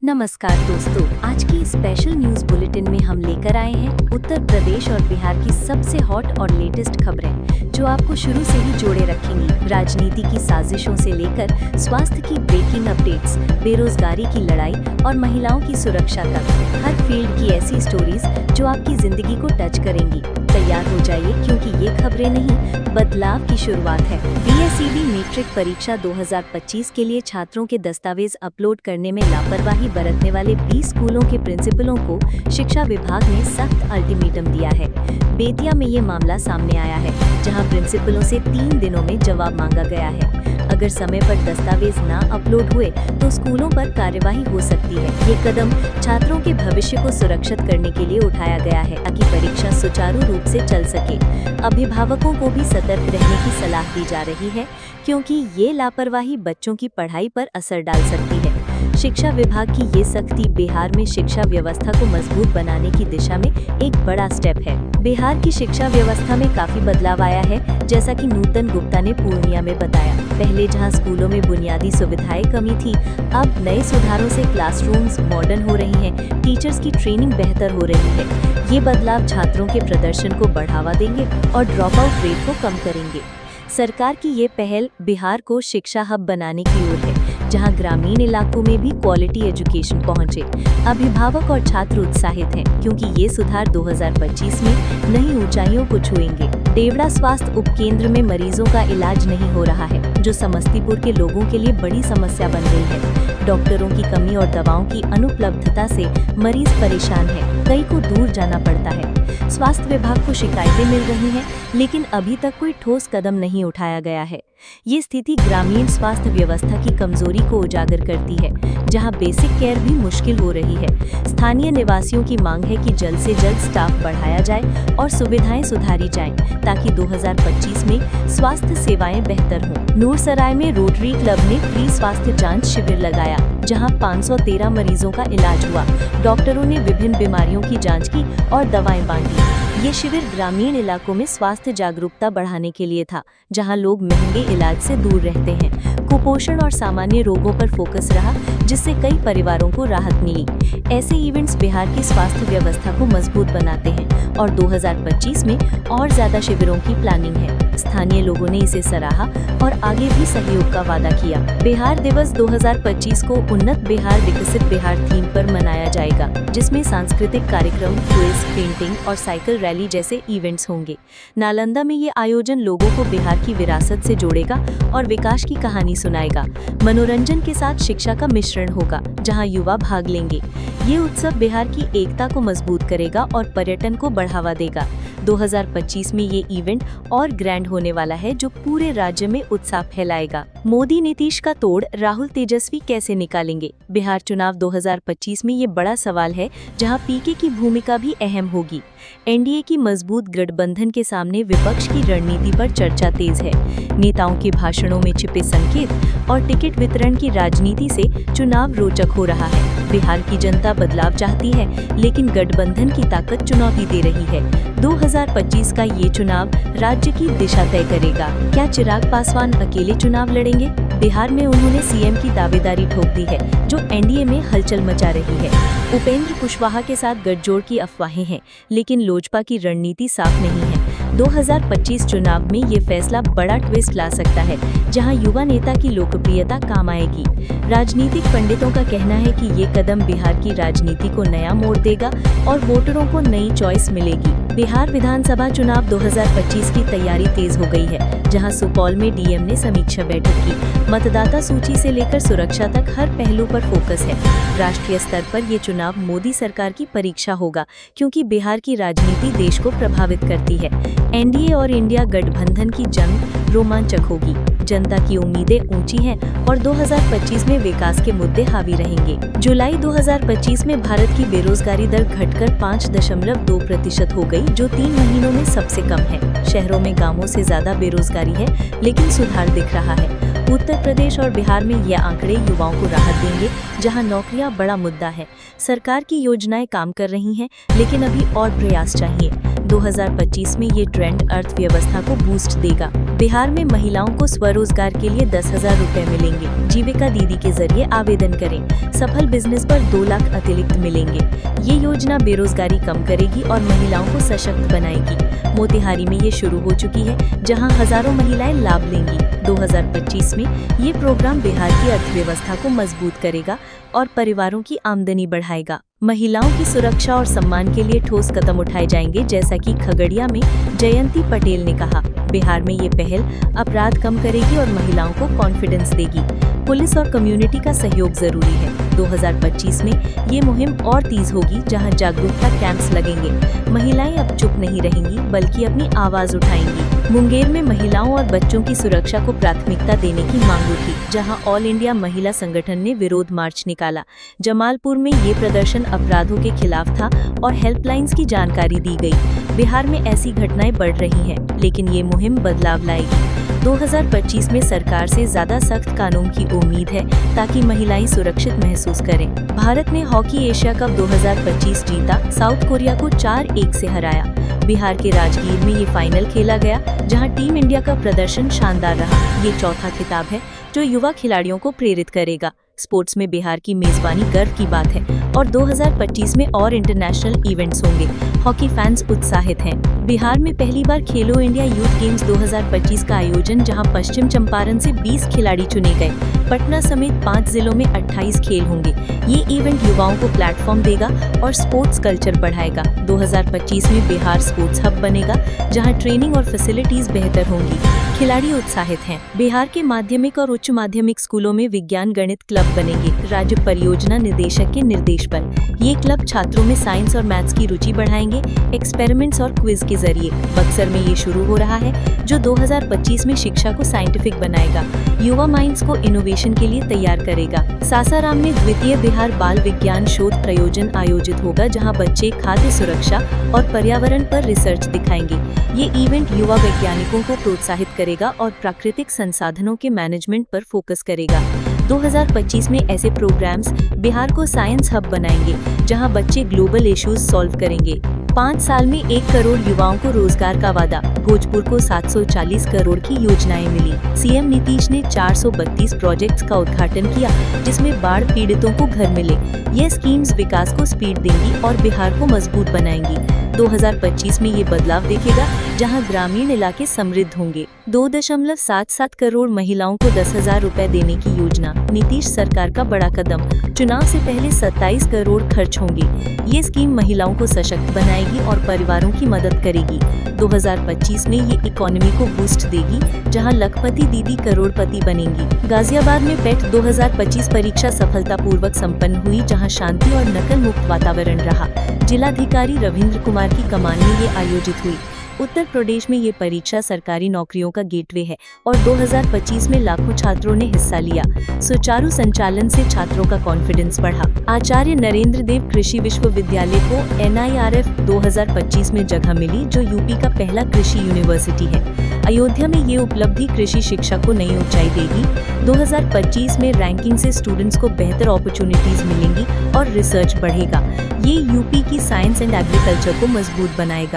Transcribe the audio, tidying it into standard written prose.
नमस्कार दोस्तों, आज की स्पेशल न्यूज बुलेटिन में हम लेकर आए हैं उत्तर प्रदेश और बिहार की सबसे हॉट और लेटेस्ट खबरें जो आपको शुरू से ही जोड़े रखेंगी। राजनीति की साजिशों से लेकर स्वास्थ्य की ब्रेकिंग अपडेट्स, बेरोजगारी की लड़ाई और महिलाओं की सुरक्षा तक, हर फील्ड की ऐसी स्टोरीज जो आपकी जिंदगी को टच करेंगी। तैयार हो जाइए क्योंकि ये खबरें नहीं, बदलाव की शुरुआत है। बीएसईबी मैट्रिक परीक्षा 2025 के लिए छात्रों के दस्तावेज अपलोड करने में लापरवाही बरतने वाले 20 स्कूलों के प्रिंसिपलों को शिक्षा विभाग ने सख्त अल्टीमेटम दिया है। बेतिया में ये मामला सामने आया है, जहां प्रिंसिपलों से 3 दिनों में जवाब मांगा गया है। अगर समय पर दस्तावेज ना अपलोड हुए तो स्कूलों पर कार्यवाही हो सकती है। ये कदम छात्रों के भविष्य को सुरक्षित करने के लिए उठाया गया है ताकि परीक्षा सुचारू रूप से चल सके। अभिभावकों को भी सतर्क रहने की सलाह दी जा रही है क्योंकि ये लापरवाही बच्चों की पढ़ाई पर असर डाल सकती है। शिक्षा विभाग की ये सख्ती बिहार में शिक्षा व्यवस्था को मजबूत बनाने की दिशा में एक बड़ा स्टेप है। बिहार की शिक्षा व्यवस्था में काफी बदलाव आया है, जैसा कि नूतन गुप्ता ने पूर्णिया में बताया। पहले जहां स्कूलों में बुनियादी सुविधाएं कमी थी, अब नए सुधारों से क्लासरूम्स मॉडर्न हो रही हैं, टीचर्स की ट्रेनिंग बेहतर हो रही है। ये बदलाव छात्रों के प्रदर्शन को बढ़ावा देंगे और ड्रॉप आउट रेट को कम करेंगे। सरकार की ये पहल बिहार को शिक्षा हब बनाने की ओर है, जहां ग्रामीण इलाकों में भी क्वालिटी एजुकेशन पहुंचे। अभिभावक और छात्र उत्साहित हैं क्योंकि ये सुधार 2025 में नई ऊंचाइयों को छुएंगे। डेवढ़ा स्वास्थ्य उपकेंद्र में मरीजों का इलाज नहीं हो रहा है, जो समस्तीपुर के लोगों के लिए बड़ी समस्या बन रही है। डॉक्टरों की कमी और दवाओं की अनुपलब्धता से मरीज परेशान है, कई को दूर जाना पड़ता है। स्वास्थ्य विभाग को शिकायतें मिल रही हैं, लेकिन अभी तक कोई ठोस कदम नहीं उठाया गया है। ये स्थिति ग्रामीण स्वास्थ्य व्यवस्था की कमजोरी को उजागर करती है, जहां बेसिक केयर भी मुश्किल हो रही है। स्थानीय निवासियों की मांग है कि जल्द से जल्द स्टाफ बढ़ाया जाए और सुविधाएं सुधारी जाएं, ताकि 2025 में स्वास्थ्य सेवाएं बेहतर हों। नूरसराय में रोटरी क्लब ने फ्री स्वास्थ्य जांच शिविर लगाया, जहां 513 मरीजों का इलाज हुआ। डॉक्टरों ने विभिन्न बीमारियों की जाँच की और दवाएं बांटी। ये शिविर ग्रामीण इलाकों में स्वास्थ्य जागरूकता बढ़ाने के लिए था, जहां लोग महंगे इलाज से दूर रहते हैं। कुपोषण और सामान्य रोगों पर फोकस रहा, जिससे कई परिवारों को राहत मिली। ऐसे इवेंट्स बिहार की स्वास्थ्य व्यवस्था को मजबूत बनाते हैं और 2025 में और ज्यादा शिविरों की प्लानिंग है। स्थानीय लोगों ने इसे सराहा और आगे भी सहयोग का वादा किया। बिहार दिवस 2025 को उन्नत बिहार विकसित बिहार थीम पर मनाया जाएगा, जिसमें सांस्कृतिक कार्यक्रम, क्विज, पेंटिंग और साइकिल रैली जैसे इवेंट्स होंगे। नालंदा में ये आयोजन लोगों को बिहार की विरासत से जोड़ेगा और विकास की कहानी सुनाएगा। मनोरंजन के साथ शिक्षा का मिश्रण होगा, जहां युवा भाग लेंगे। ये उत्सव बिहार की एकता को मजबूत करेगा और पर्यटन को बढ़ावा देगा। 2025 में ये इवेंट और ग्रैंड होने वाला है, जो पूरे राज्य में उत्साह फैलाएगा। मोदी नीतीश का तोड़ राहुल तेजस्वी कैसे निकालेंगे? बिहार चुनाव 2025 में ये बड़ा सवाल है, जहां पीके की भूमिका भी अहम होगी। एनडीए की मजबूत गठबंधन के सामने विपक्ष की रणनीति पर चर्चा तेज है। नेताओं के भाषणों में छिपे संकेत और टिकट वितरण की राजनीति से चुनाव रोचक हो रहा है। बिहार की जनता बदलाव चाहती है, लेकिन गठबंधन की ताकत चुनौती दे रही है। 2025 का ये चुनाव राज्य की दिशा तय करेगा। क्या चिराग पासवान अकेले चुनाव लड़ेंगे? बिहार में उन्होंने सीएम की दावेदारी ठोक दी है, जो एनडीए में हलचल मचा रही है। उपेंद्र कुशवाहा के साथ गठजोड़ की अफवाहें हैं, लेकिन लोजपा की रणनीति साफ नहीं है। 2025 चुनाव में ये फैसला बड़ा ट्विस्ट ला सकता है, जहां युवा नेता की लोकप्रियता काम आएगी। राजनीतिक पंडितों का कहना है कि ये कदम बिहार की राजनीति को नया मोड़ देगा और वोटरों को नई चॉइस मिलेगी। बिहार विधानसभा चुनाव 2025 की तैयारी तेज हो गई है, जहां सुपौल में डीएम ने समीक्षा बैठक की। मतदाता सूची से लेकर सुरक्षा तक हर पहलू पर फोकस है। राष्ट्रीय स्तर पर ये चुनाव मोदी सरकार की परीक्षा होगा, क्योंकि बिहार की राजनीति देश को प्रभावित करती है। एनडीए और इंडिया गठबंधन की जंग रोमांचक होगी। जनता की उम्मीदें ऊंची हैं और 2025 में विकास के मुद्दे हावी रहेंगे। जुलाई 2025 में भारत की बेरोजगारी दर घटकर 5.2% हो गई, जो 3 महीनों में सबसे कम है। शहरों में गांवों से ज्यादा बेरोजगारी है, लेकिन सुधार दिख रहा है। उत्तर प्रदेश और बिहार में ये आंकड़े युवाओं को राहत देंगे, जहां नौकरियां बड़ा मुद्दा है। सरकार की योजनाएं काम कर रही हैं, लेकिन अभी और प्रयास चाहिए। 2025 में ये ट्रेंड अर्थव्यवस्था को बूस्ट देगा। बिहार में महिलाओं को स्वरोजगार के लिए 10,000 रुपए मिलेंगे। जीविका दीदी के जरिए आवेदन करें। सफल बिजनेस पर 2 लाख अतिरिक्त मिलेंगे। ये योजना बेरोजगारी कम करेगी और महिलाओं को सशक्त बनाएगी। मोतिहारी में ये शुरू हो चुकी है, जहां हजारों महिलाएं लाभ लेंगी। 2025 में ये प्रोग्राम बिहार की अर्थव्यवस्था को मजबूत करेगा और परिवारों की आमदनी बढ़ाएगा। महिलाओं की सुरक्षा और सम्मान के लिए ठोस कदम उठाए जाएंगे, जैसा कि खगड़िया में जयंती पटेल ने कहा। बिहार में ये पहल अपराध कम करेगी और महिलाओं को कॉन्फिडेंस देगी। पुलिस और कम्युनिटी का सहयोग जरूरी है। 2025 में ये मुहिम और तेज होगी, जहां जागरूकता कैंप्स लगेंगे। महिलाएं अब चुप नहीं रहेंगी, बल्कि अपनी आवाज उठाएंगी। मुंगेर में महिलाओं और बच्चों की सुरक्षा को प्राथमिकता देने की मांग उठी, जहां ऑल इंडिया महिला संगठन ने विरोध मार्च निकाला। जमालपुर में ये प्रदर्शन अपराधों के खिलाफ था और हेल्पलाइंस की जानकारी दी गई। बिहार में ऐसी घटनाएं बढ़ रही हैं, लेकिन ये मुहिम बदलाव लाएगी। 2025 में सरकार से ज्यादा सख्त कानून की उम्मीद है, ताकि महिलाएं सुरक्षित महसूस करें। भारत ने हॉकी एशिया कप 2025 जीता, साउथ कोरिया को 4-1 से हराया। बिहार के राजगीर में ये फाइनल खेला गया, जहां टीम इंडिया का प्रदर्शन शानदार रहा। ये चौथा खिताब है जो युवा खिलाड़ियों को प्रेरित करेगा। स्पोर्ट्स में बिहार की मेजबानी गर्व की बात है और 2025 में और इंटरनेशनल इवेंट्स होंगे। हॉकी फैंस उत्साहित हैं। बिहार में पहली बार खेलो इंडिया यूथ गेम्स 2025 का आयोजन, जहां पश्चिम चंपारण से 20 खिलाड़ी चुने गए। पटना समेत 5 जिलों में 28 खेल होंगे। ये इवेंट युवाओं को प्लेटफॉर्म देगा और स्पोर्ट्स कल्चर बढ़ाएगा। 2025 में बिहार स्पोर्ट्स हब बनेगा, जहां ट्रेनिंग और फैसिलिटीज बेहतर होंगी। खिलाड़ी उत्साहित हैं। बिहार के माध्यमिक और उच्च माध्यमिक स्कूलों में विज्ञान गणित क्लब बनेंगे, राज्य परियोजना निदेशक के निर्देश पर। ये क्लब छात्रों में साइंस और मैथ्स की रुचि बढ़ाएंगे, एक्सपेरिमेंट्स और क्विज के जरिए। बक्सर में ये शुरू हो रहा है, जो 2025 में शिक्षा को साइंटिफिक बनाएगा, युवा माइंड्स को इनोवेशन के लिए तैयार करेगा। सासाराम में द्वितीय बिहार बाल विज्ञान शोध प्रयोजन आयोजित होगा, जहां बच्चे खाद्य सुरक्षा और पर्यावरण पर रिसर्च दिखाएंगे। ये इवेंट युवा वैज्ञानिकों को प्रोत्साहित करेगा और प्राकृतिक संसाधनों के मैनेजमेंट पर फोकस करेगा। 2025 में ऐसे प्रोग्राम्स बिहार को साइंस हब बनाएंगे, जहां बच्चे ग्लोबल इश्यूज सॉल्व करेंगे। 5 साल में 1 करोड़ युवाओं को रोजगार का वादा। भोजपुर को 740 करोड़ की योजनाएं मिली। सीएम नीतीश ने 432 प्रोजेक्ट्स का उद्घाटन किया, जिसमें बाढ़ पीड़ितों को घर मिले। ये स्कीम्स विकास को स्पीड देंगी और बिहार को मजबूत बनाएंगी। 2025 में ये बदलाव देखेगा, जहां ग्रामीण इलाके समृद्ध होंगे। 2.77 करोड़ महिलाओं को 10,000 रुपए देने की योजना। नीतीश सरकार का बड़ा कदम। चुनाव से पहले 27 करोड़ खर्च होंगे। ये स्कीम महिलाओं को सशक्त बनाएगी और परिवारों की मदद करेगी। 2025 में ये इकोनॉमी को बूस्ट देगी, जहां लखपति दीदी करोड़पति बनेंगी। गाजियाबाद में पेट 2025 परीक्षा सफलतापूर्वक संपन्न हुई, जहां शांति और नकल मुक्त वातावरण रहा। जिलाधिकारी रविंद्र कुमार की कमान में ये आयोजित हुई। उत्तर प्रदेश में ये परीक्षा सरकारी नौकरियों का गेटवे है और 2025 में लाखों छात्रों ने हिस्सा लिया। सुचारू संचालन से छात्रों का कॉन्फिडेंस बढ़ा। आचार्य नरेंद्र देव कृषि विश्वविद्यालय को NIRF 2025 में जगह मिली, जो यूपी का पहला कृषि यूनिवर्सिटी है। अयोध्या में ये उपलब्धि कृषि शिक्षा को नई ऊंचाई देगी। 2025 में रैंकिंग से स्टूडेंट्स को बेहतर अपॉर्चुनिटीज मिलेंगी और रिसर्च बढ़ेगा। ये यूपी की साइंस एंड एग्रीकल्चर को मजबूत बनाएगा।